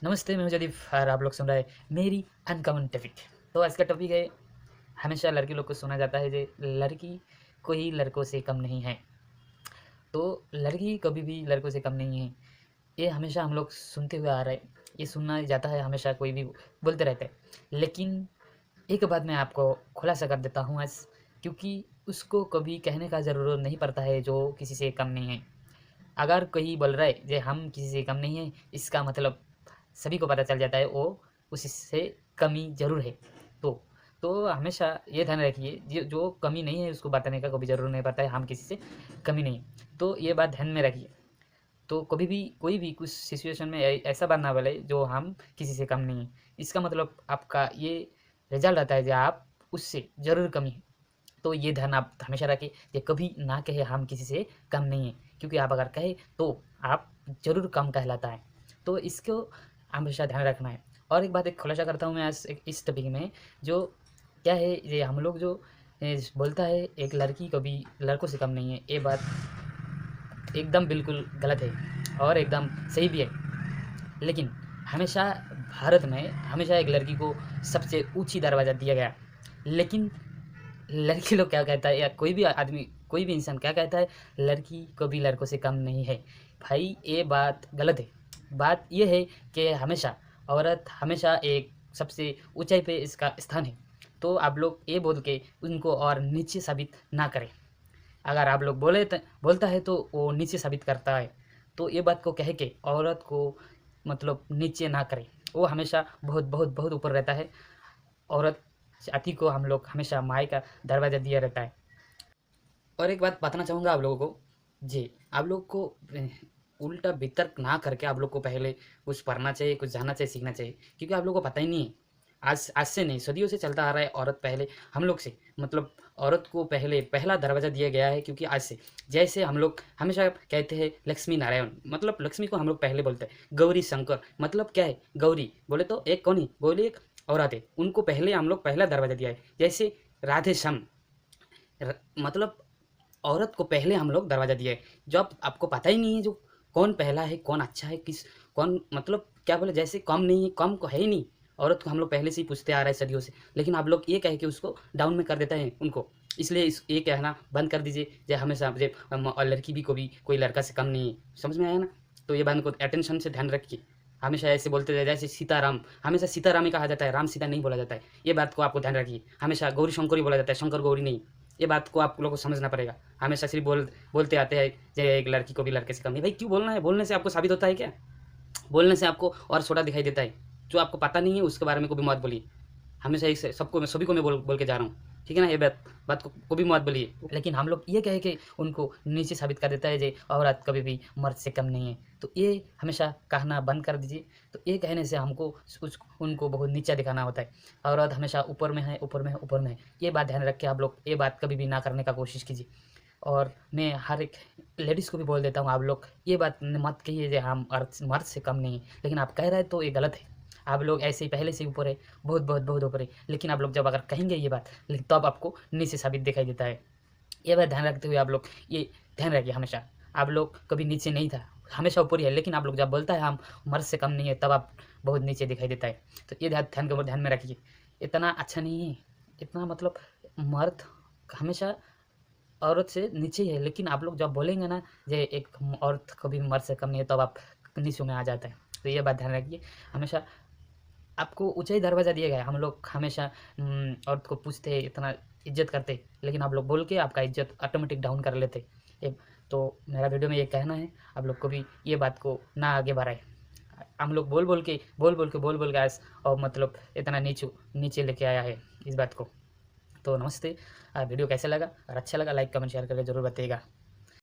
नमस्ते, मैं हूं जदीफ और आप लोग सुन रहे हैं मेरी अनकॉमन टॉपिक। तो आज का टॉपिक है, हमेशा लड़के लोग को सुना जाता है जे लड़की कोई लड़कों से कम नहीं है। तो लड़की कभी भी लड़कों से कम नहीं है, ये हमेशा हम लोग सुनते हुए आ रहे हैं, ये सुनना जाता है, हमेशा कोई भी बोलते रहते हैं। लेकिन एक बात मैं आपको खुलासा कर देता हूँ आज, क्योंकि उसको कभी कहने का ज़रूरत नहीं पड़ता है जो किसी से कम नहीं है। अगर कोई बोल रहा है जे हम किसी से कम नहीं है, इसका मतलब सभी को पता चल जाता है वो उससे कमी ज़रूर है। तो तो हमेशा ये ध्यान रखिए, जो कमी नहीं है उसको बताने का कभी ज़रूर नहीं पड़ता है हम किसी से कमी नहीं है। तो ये बात ध्यान में रखिए। तो कभी भी कोई भी कुछ सिचुएशन में ऐसा बात ना बोले जो हम किसी से कम नहीं है। इसका मतलब आपका ये रिजल्ट आता है जो आप उससे ज़रूर कमी है। तो ये ध्यान आप हमेशा रखें, ये कभी ना कहे हम किसी से कम नहीं है, क्योंकि आप अगर कहे तो आप ज़रूर कम कहलाता है। तो इसको हमेशा ध्यान रखना है। और एक बात एक खुलासा करता हूँ मैं आज इस टॉपिक में, जो क्या है, ये हम लोग जो बोलता है एक लड़की कभी लड़कों से कम नहीं है, ये बात एकदम बिल्कुल गलत है और एकदम सही भी है। लेकिन हमेशा भारत में हमेशा एक लड़की को सबसे ऊंची दरवाज़ा दिया गया। लेकिन लड़की लोग क्या कहता है, या कोई भी आदमी कोई भी इंसान क्या कहता है, लड़की कभी लड़कों से कम नहीं है। भाई ये बात गलत है। बात ये है कि हमेशा औरत हमेशा एक सबसे ऊंचाई पे इसका स्थान है। तो आप लोग ये बोल के उनको और नीचे साबित ना करें। अगर आप लोग बोलता है तो वो नीचे साबित करता है। तो ये बात को कह के औरत को मतलब नीचे ना करें। वो हमेशा बहुत बहुत बहुत ऊपर रहता है। औरत जाति को हम लोग हमेशा माई का दरवाज़ा दिया रहता है। और एक बात बताना चाहूँगा आप लोगों को, जी आप लोग को उल्टा वितर्क ना करके आप लोग को पहले कुछ पढ़ना चाहिए, कुछ जानना चाहिए, सीखना चाहिए। क्योंकि आप लोग को पता ही नहीं है, आज आज से नहीं सदियों से चलता आ रहा है। औरत पहले हम लोग से मतलब औरत को पहले पहला दरवाज़ा दिया गया है। क्योंकि आज से जैसे हम लोग हमेशा कहते हैं लक्ष्मी नारायण, मतलब लक्ष्मी को हम लोग पहले बोलते हैं गौरी शंकर। मतलब क्या है, गौरी बोले तो एक कौन ही बोले, एक औरत है, उनको पहले हम लोग पहला दरवाज़ा दिया है। जैसे राधे श्याम, मतलब औरत को पहले हम लोग दरवाज़ा दिया है। जब आपको पता ही नहीं है जो कौन पहला है, कौन अच्छा है, किस कौन मतलब क्या बोले, जैसे कम नहीं है, कम को है ही नहीं। औरत को हम लोग पहले से ही पूछते आ रहे हैं सदियों से। लेकिन आप लोग ये कह के उसको डाउन में कर देते हैं उनको। इसलिए ये कहना बंद कर दीजिए जो हमेशा मुझे और लड़की भी को भी कोई लड़का से कम नहीं है। समझ में आया ना? तो ये बात को अटेंशन से ध्यान रखिए। हमेशा ऐसे बोलते रहे जैसे सीताराम, हमेशा सीताराम ही कहा जाता है, राम सीता नहीं बोला जाता है। ये बात को आपको ध्यान रखिए। हमेशा गौरी शंकर ही बोला जाता है, शंकर गौरी नहीं। ये बात को आप लोगों को समझना पड़ेगा। हमेशा सिर्फ बोलते आते हैं जो एक लड़की को भी लड़के से कम नहीं। भाई क्यों बोलना है? बोलने से आपको साबित होता है क्या? बोलने से आपको और छोटा दिखाई देता है। जो आपको पता नहीं है उसके बारे में को भी मत बोलिए। हमेशा एक सबको मैं सभी को मैं बोल के जा रहा हूँ, ठीक है ना? ये बात को भी मत बोलिए। लेकिन हम लोग ये कह के उनको नीचे साबित कर देता है जे औरत कभी भी मर्द से कम नहीं है। तो ये हमेशा कहना बंद कर दीजिए। तो ये कहने से हमको उनको बहुत नीचा दिखाना होता है। औरत हमेशा ऊपर में है, ऊपर में है, ऊपर में है। ये बात ध्यान रख के आप लोग ये बात कभी भी ना करने का कोशिश कीजिए। और मैं हर एक लेडीज़ को भी बोल देता हूँ, आप लोग ये बात मत कहिए कि हम मर्द से कम नहीं है। लेकिन आप कह रहे हैं तो ये गलत है। आप लोग ऐसे ही पहले से ऊपर है, बहुत बहुत बहुत ऊपर है। लेकिन आप लोग जब अगर कहेंगे ये बात, लेकिन तब आपको नीचे साबित दिखाई देता है। ये बात ध्यान रखते हुए आप लोग ये ध्यान रखिए हमेशा। आप लोग कभी नीचे नहीं था, हमेशा ऊपर ही है। लेकिन आप लोग जब बोलता है हम मर्द से कम नहीं है, तब आप बहुत नीचे दिखाई देता है। तो ये ध्यान में रखिए। इतना अच्छा नहीं है, इतना मतलब मर्द हमेशा औरत से नीचे ही है। लेकिन आप लोग जब बोलेंगे ना जे एक औरत कभी मर्द से कम नहीं है, तब आप नीचे में आ जाता है। तो ये बात ध्यान रखिए। हमेशा आपको ऊँचा ही दरवाज़ा दिया गया है। हम लोग हमेशा औरत को पूछते हैं, इतना इज़्ज़त करते हैं, लेकिन आप लोग बोल के आपका इज़्ज़त ऑटोमेटिक डाउन कर लेते। एक तो मेरा वीडियो में ये कहना है, आप लोग को भी ये बात को ना आगे बढ़ाएँ। हम लोग बोल के आज और मतलब इतना नीचे लेके आया है इस बात को। तो नमस्ते। वीडियो कैसा लगा? और अच्छा लगा लाइक, कमेंट, शेयर करके ज़रूर बताइएगा।